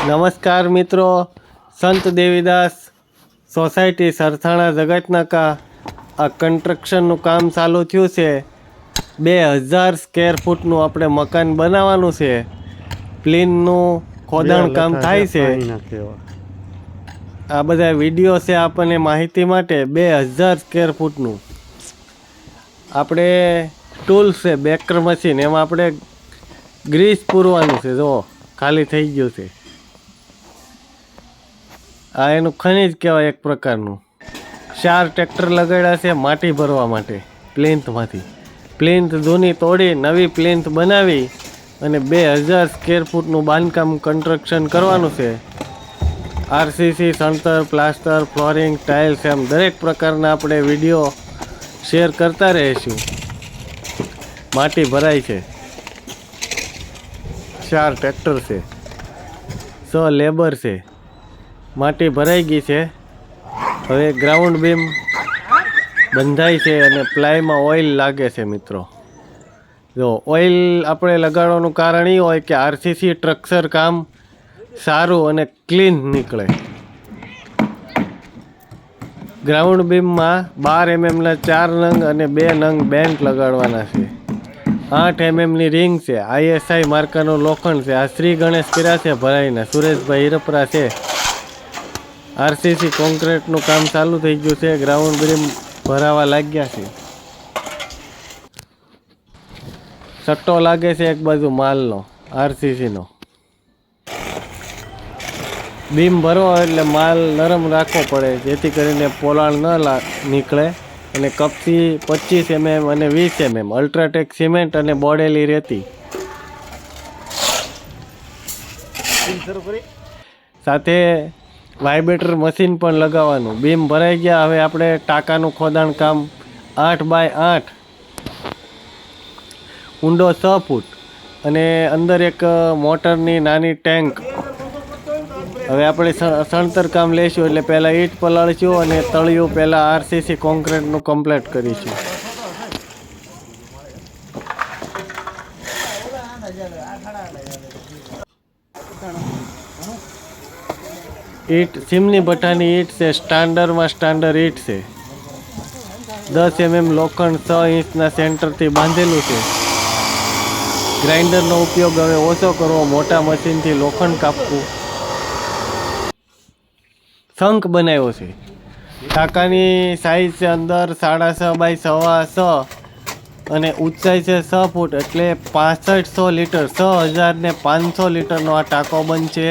નમસ્કાર મિત્રો, સંત દેવીદાસ સોસાયટી સરથાણા જગતનાકા આ કન્સ્ટ્રક્શનનું કામ ચાલુ થયું છે। 2000 સ્ક્વેર ફૂટનું આપણે મકાન બનાવવાનું છે। પ્લીનનું ખોદાણ કામ થાય છે। આ બધા વિડીયો છે આપણને માહિતી માટે। 2000 સ્ક્વેર ફૂટનું આપણે ટૂલ્સ છે, બેકર મશીન, એમાં આપણે ગ્રીસ પૂરવાનું છે। જો ખાલી થઈ ગયું છે। આ એનું ખનીજ કહેવાય એક પ્રકારનું। 4 ટ્રેક્ટર લગાડ્યા છે માટી ભરવા માટે પ્લિન્થમાંથી। પ્લિન્થ જૂની તોડી નવી પ્લિન્થ બનાવી અને 2000 સ્ક્વેર ફૂટનું બાંધકામ કન્સ્ટ્રક્શન કરવાનું છે। આરસીસી, સણતર, પ્લાસ્ટર, ફ્લોરિંગ, ટાઇલ્સ, એમ દરેક પ્રકારના આપણે વિડીયો શેર કરતા રહીશું। માટી ભરાય છે, 4 ટ્રેક્ટર છે, 6 લેબર છે। માટી ભરાઈ ગઈ છે। હવે ગ્રાઉન્ડ બીમ બંધાય છે અને પ્લાયમાં ઓઇલ લાગે છે મિત્રો। જો ઓઇલ આપણે લગાડવાનું કારણ એ હોય કે આરસીસી સ્ટ્રક્ચર કામ સારું અને ક્લીન નીકળે। ગ્રાઉન્ડ બીમમાં 12 mmના 4 નંગ અને 2 નંગ બેન્ડ લગાડવાના છે। 8 mmની રિંગ છે, ISI માર્કાનું લોખંડ છે। આ શ્રી ગણેશ કર્યા છે ભરાઈને, સુરેશભાઈ હિરપરા છે। આરસીસી કોન્ક્રીટનું કામ ચાલુ થઈ ગયું છે, ગ્રાઉન્ડ બીમ ભરાવા લાગ્યા છે। સટ્ટો લાગે છે એક બાજુ માલનો, આરસીસીનો। બીમ ભરવો એટલે માલ નરમ રાખવો પડે જેથી કરીને પોલાણ ન નીકળે। અને કપચી 25 mm અને 20 mm અલ્ટ્રાટેક સિમેન્ટ અને બોડેલી રેતી સાથે વાઇબ્રેટર મશીન પણ લગાવવાનું। બીમ ભરાઈ ગયા। હવે આપણે ટાંકાનું ખોદાણ કામ 8 બાય 8 ઊંડો 6 ફૂટ અને અંદર એક મોટરની નાની ટેન્ક। હવે આપણે સણતર કામ લઈશું એટલે પહેલાં ઈંટ પલાળીશું અને તળિયું પહેલાં આરસીસી કોન્ક્રીટનું કમ્પ્લીટ કરીશું। ઈંટ સિમની ભઠ્ઠાની ઈંટ છે, સ્ટાન્ડર્ડમાં સ્ટાન્ડર્ડ ઈંટ છે। 10 mm લોખંડ 6 ઇંચના સેન્ટરથી બાંધેલું છે। ગ્રાઇન્ડરનો ઉપયોગ હવે ઓછો કરવો, મોટા મશીનથી લોખંડ કાપવું। શંખ બનાવ્યો છે। ટાંકાની સાઈઝ છે અંદર 6.5 બાય 6.25 અને ઊંચાઈ છે 6 ફૂટ એટલે 6500 લીટર, 6500 લીટરનો આ ટાંકો બનશે।